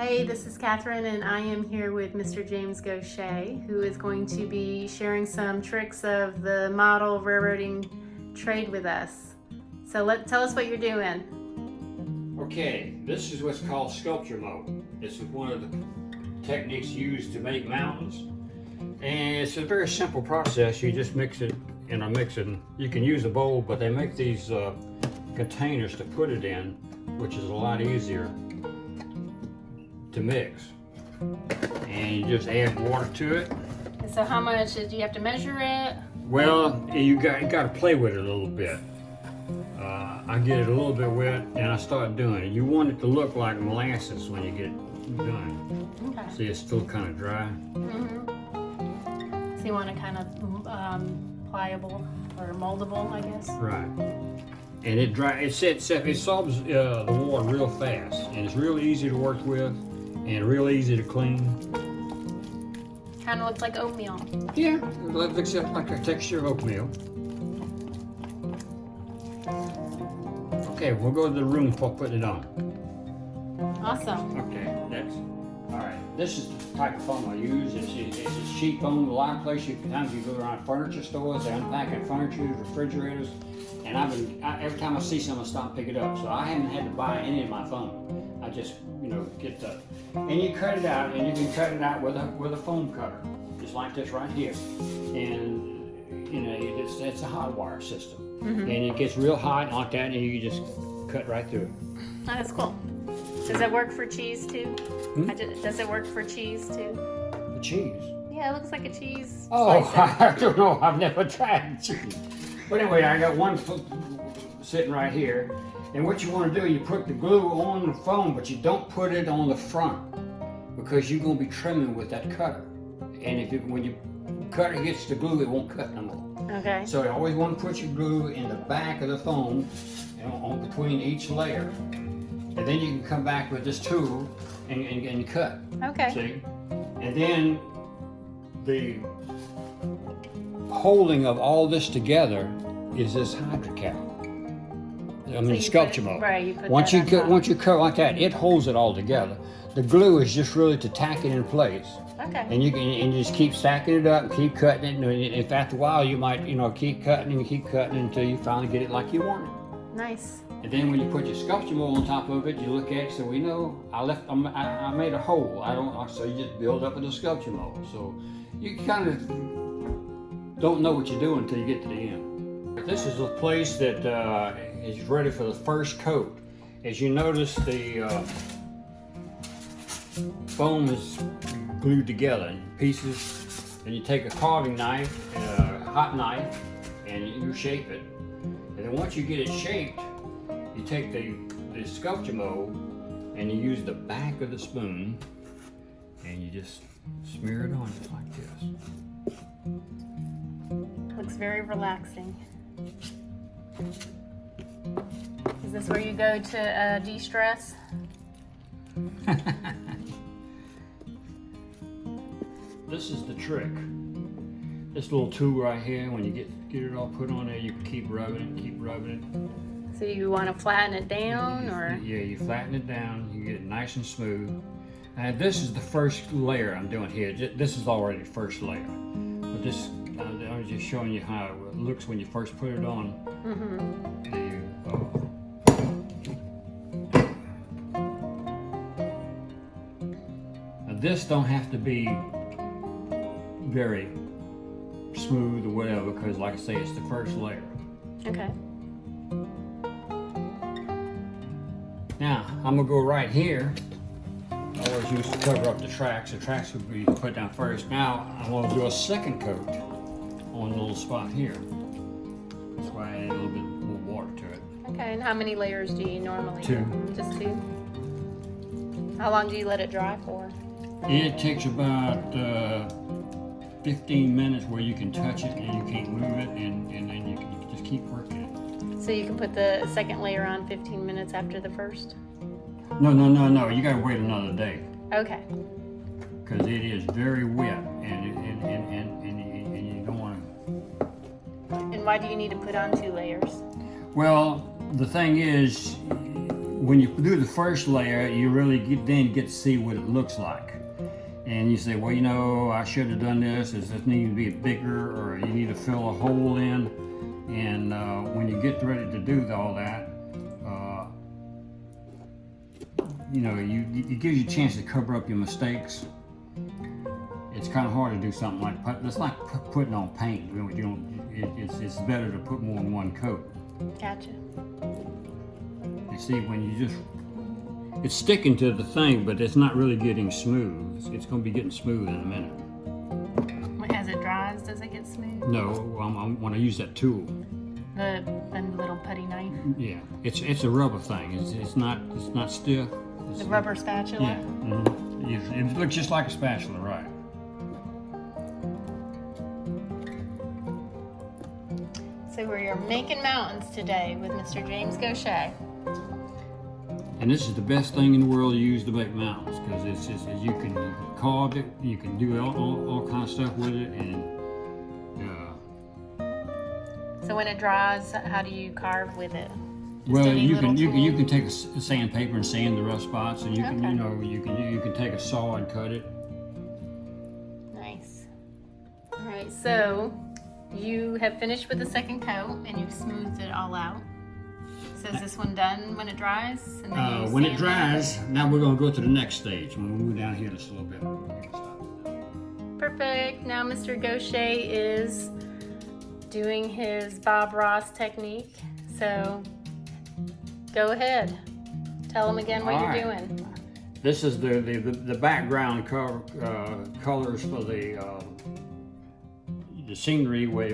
Hey, this is Catherine, and I am here with Mr. James Gautier, who is going to be sharing some tricks of the model railroading trade with us. So tell us what you're doing. Okay, this is what's called sculpture mode. This is one of the techniques used to make mountains. And it's a very simple process. You just mix it in a mixing. You can use a bowl, but they make these containers to put it in, which is a lot easier to mix. And you just add water to it. So how much do you have to measure it? Well, you got to play with it a little bit. I get it a little bit wet and I start doing it. You want it to look like molasses when you get it done. Okay. See, it's still kind of dry. So you want it kind of pliable or moldable, I guess? Right. And it absorbs the water real fast, and it's real easy to work with and real easy to clean. Kind of looks like oatmeal. Yeah, it looks like a texture of oatmeal. Okay, we'll go to the room for putting it on. Awesome. Okay, next. All right, this is the type of foam I use. It's a cheap foam. A lot of places, sometimes you go around furniture stores, they're unpacking furniture, refrigerators, and every time I see something, I stop and pick it up. So I haven't had to buy any of my foam. I just, get the, and you cut it out, and you can cut it out with a foam cutter, just like this right here. And it's a hot wire system, and it gets real hot like that, and you just cut right through it. Oh, that's cool. Does it work for cheese too? Does it work for cheese too? The cheese. Yeah, it looks like a cheese. Oh, slicer. I don't know. I've never tried cheese. But anyway, I got one sitting right here. And what you want to do, you put the glue on the foam, but you don't put it on the front because you're going to be trimming with that cutter. And when your cutter hits the glue, it won't cut no more. Okay. So you always want to put your glue in the back of the foam, on between each layer. And then you can come back with this tool and cut. Okay. See? And then the holding of all this together is this hydrocal. Sculpture mode. Right, you put once that you cut like that, it holds it all together. The glue is just really to tack it in place. Okay. And you just keep stacking it up and keep cutting it. And if after a while you might keep cutting until you finally get it like you want it. Nice. And then when you put your sculpture mold on top of it, you look at it, so we know I made a hole. So you just build up with the sculpture mold. So you kind of don't know what you're doing until you get to the end. This is a place that is ready for the first coat. As you notice, the foam is glued together in pieces. And you take a carving knife, a hot knife, and you shape it. And then once you get it shaped, you take the sculpture mold and you use the back of the spoon and you just smear it on just like this. Looks very relaxing. Is this where you go to de-stress? This is the trick. This little tool right here, when you get it all put on there, you can keep rubbing it. So you want to flatten it down, or? Yeah, you flatten it down, you get it nice and smooth. And this is the first layer I'm doing here. This is already the first layer. But this, I was just showing you how it looks when you first put it on. Now this don't have to be very smooth or whatever, because like I say, it's the first layer. Okay. Now, I'm gonna go right here. I always used to cover up the tracks. The tracks would be put down first. Now, I'm gonna do a second coat on the little spot here. That's why I add a little bit more water to it. Okay, and how many layers do you normally Two. do? Just two? How long do you let it dry for? It takes about 15 minutes where you can touch it and you can't move it, and then you can just keep working it. So you can put the second layer on 15 minutes after the first? No. You gotta wait another day. Okay. Because it is very wet, and you don't want to. And why do you need to put on 2 layers? Well, the thing is, when you do the first layer, you really then get to see what it looks like. And you say, well, you know, I should have done this. Does this need to be bigger, or you need to fill a hole in? And when you get ready to do all that, you know, it gives you a chance to cover up your mistakes. It's kind of hard to do something like it's like putting on paint. You don't, it's better to put more than one coat. Gotcha. You see, when you just, it's sticking to the thing, but it's not really getting smooth. It's going to be getting smooth in a minute. As it dries, does it get smooth? No, when I use that tool. The little putty knife. Yeah, it's a rubber thing. It's not stiff. The rubber spatula. Yeah. Mm-hmm. It looks just like a spatula, right? So we're making mountains today with Mr. James Gautier. And this is the best thing in the world to use to make mountains, because it's just, you can carve it, you can do all kind of stuff with it, and so when it dries, how do you carve with it? well, you can take a sandpaper and sand the rough spots, and you can you can take a saw and cut it. Nice. All right, so you have finished with the second coat and you've smoothed it all out. So is this one done when it dries? And then you When it sand dries, now we're going to go to the next stage. We'll move down here just a little bit. Perfect. Now Mr. Gautier is doing his Bob Ross technique. So go ahead. Tell him again what you're doing. This is the background colors for the scenery where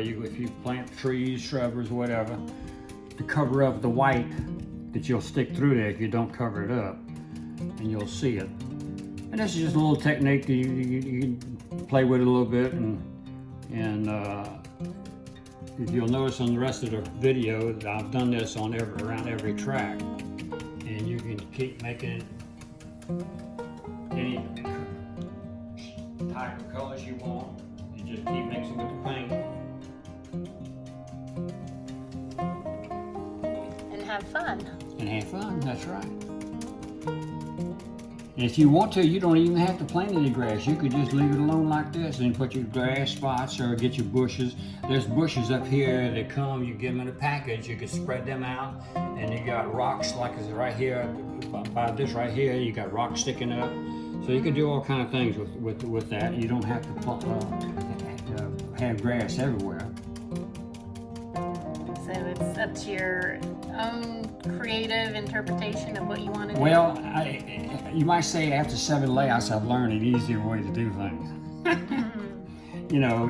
you, if you plant trees, shrubs, whatever, to cover up the white that you'll stick through there if you don't cover it up, and you'll see it. And this is just a little technique that you can play with it a little bit, and if you'll notice on the rest of the video that I've done this on around every track, and you can keep making any type of colors you want. You just keep mixing with the paint. And have fun. And have fun, that's right. And if you want to, you don't even have to plant any grass. You could just leave it alone like this and put your grass spots or get your bushes. There's bushes up here that come, you get them in a package, you can spread them out. And you got rocks like it's right here, by this right here, you got rocks sticking up. So you can do all kind of things with that. You don't have to have grass everywhere. So it's up to your own creative interpretation of what you want to do. Well, you might say after 7 layouts, I've learned an easier way to do things. You know,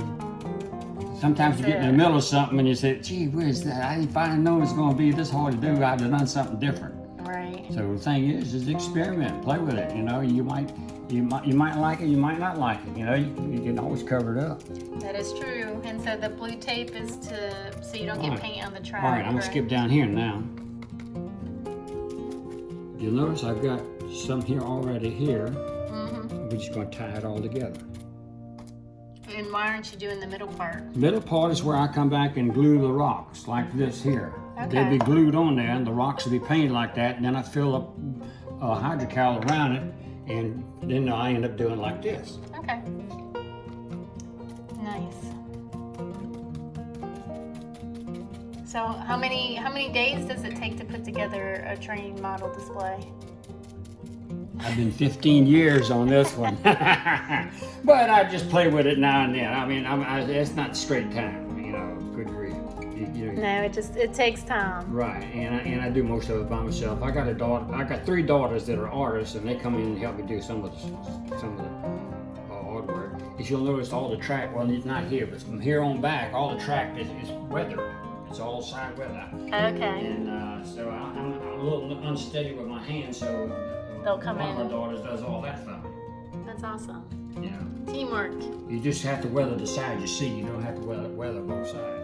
sometimes you get in the middle of something and you say, gee whiz, if I didn't know it was going to be this hard to do, I'd have done something different. Right. So the thing is experiment, play with it. You know, you might like it, you might not like it. You know, you can always cover it up. That is true. And so the blue tape is so you don't get paint on the track. All right, I'm gonna skip down here now. You'll notice I've got some here already here. Mm-hmm. We're just gonna tie it all together. And why aren't you doing the middle part? Middle part is where I come back and glue the rocks, like this here. Okay. They'll be glued on there, and the rocks will be painted like that, and then I fill up hydrocal around it, and then I end up doing like this. Okay. Nice. So how many days does it take to put together a train model display? I've been 15 years on this one, but I just play with it now and then. I mean, it's not straight time, you know. Good grief. No, it takes time. Right, and I do most of it by myself. I got a daughter. I got 3 daughters that are artists, and they come in and help me do some of the artwork. If you'll notice, all the track, well, it's not here, but from here on back, all the track is weathered. It's all side weather. Okay. And so I'm a little unsteady with my hands, so they'll come one in. of my daughters does all that for me. That's awesome. Yeah. Teamwork. You just have to weather the side you see. You don't have to weather both sides.